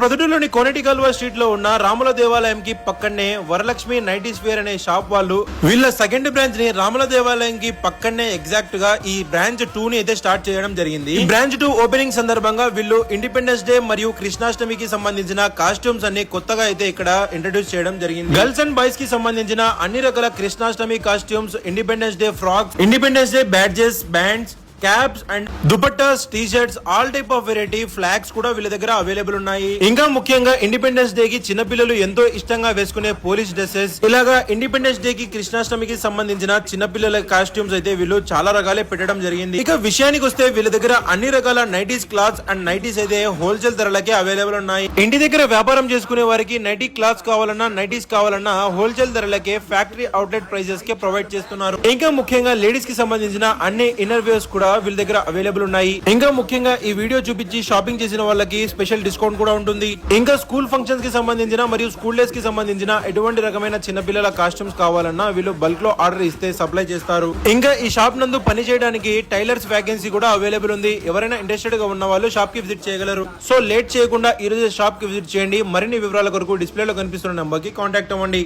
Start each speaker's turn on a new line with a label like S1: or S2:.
S1: ప్రొద్దుటూరులోని కోనేటికాల్వ street లో ఉన్న రాముల దేవాలయం కి పక్కనే వరలక్ష్మి నైటీస్ వేర్ అనే షాప్ వాళ్ళు వీళ్ళ సెకండ్ బ్రాంచ్ ని రాముల దేవాలయం కి పక్కనే ఎగ్జాక్ట్ గా ఈ బ్రాంచ్ 2 ని అయితే స్టార్ట్ చేయడం జరిగింది. ఈ బ్రాంచ్ 2 ఓపెనింగ్ సందర్భంగా వీళ్ళు ఇండిపెండెన్స్ డే మరియు కృష్ణాష్టమికి సంబంధించిన కాస్ట్యూమ్స్ అన్ని కొత్తగా అయితే ఇక్కడ ఇంట్రడ్యూస్ చేయడం జరిగింది. గర్ల్స్ అండ్ బాయ్స్ కి సంబంధించిన అన్ని రకాల Krishnashtami costumes, independence day frocks, independence day badges, bands, caps and dupattas, T shirts, all type of variety flags కూడా వీళ్ళ దగ్గర అవైలబుల్ ఉన్నాయి. ఇంకా ముఖ్యంగా ఇండిపెండెన్స్ డే కి చిన్నపిల్లలు ఎంతో ఇష్టంగా వేసుకునే పోలీస్ డ్రెస్సెస్, ఇలాగా ఇండిపెండెన్స్ డే కి కృష్ణాష్టమికి సంబంధించిన చిన్నపిల్లల కాస్ట్యూమ్స్ అయితే వీళ్ళు చాలా రకాలే పెట్టడం జరిగింది. ఇక విషయానికి వస్తే వీళ్ళ దగ్గర అన్ని రకాల నైటీస్ క్లాత్స్ అండ్ నైటీస్ అయితే హోల్సేల్ ధరలకే అవైలబుల్ ఉన్నాయి. ఇంటి దగ్గర వ్యాపారం చేసుకునే వారికి నైటీ క్లాత్స్ కావాలన్నా, నైటీస్ కావాలన్నా హోల్సేల్ ధరలకే ఫ్యాక్టరీ అవుట్లెట్ ప్రైజెస్ కే ప్రొవైడ్ చేస్తున్నారు. ఇంకా ముఖ్యంగా లేడీస్ కి సంబంధించిన అన్ని ఇన్నర్ వేర్స్ కూడా వీళ్ళ దగ్గర అవైలబుల్ ఉన్నాయి. ఇంకా ముఖ్యంగా ఈ వీడియో చూపించి షాపింగ్ చేసిన వాళ్ళకి స్పెషల్ డిస్కౌంట్ కూడా ఉంటుంది. ఇంకా స్కూల్ ఫంక్షన్స్ కి సంబంధించిన మరియు స్కూల్ డేస్ కి సంబంధించిన ఎటువంటి రకమైన చిన్నపిల్లల కాస్ట్యూమ్స్ కావాలన్నా వీళ్ళు బల్క్ లో ఆర్డర్ ఇస్తే సప్లై చేస్తారు. ఇంకా ఈ షాప్ నందు పని చేయడానికి టైలర్స్ వేకెన్సీ కూడా అవైలబుల్ ఉంది. ఎవరైనా ఇంట్రెస్టెడ్ గా ఉన్న వాళ్ళు షాప్ కి విజిట్ చేయగలరు. సో లేట్ చేయకుండా ఈ రోజు షాప్ కి విజిట్ చేయండి. మరిన్ని వివరాల కొరకు డిస్ప్లే లో కనిపిస్తున్న నంబర్ కి కాంటాక్ట్ అవ్వండి.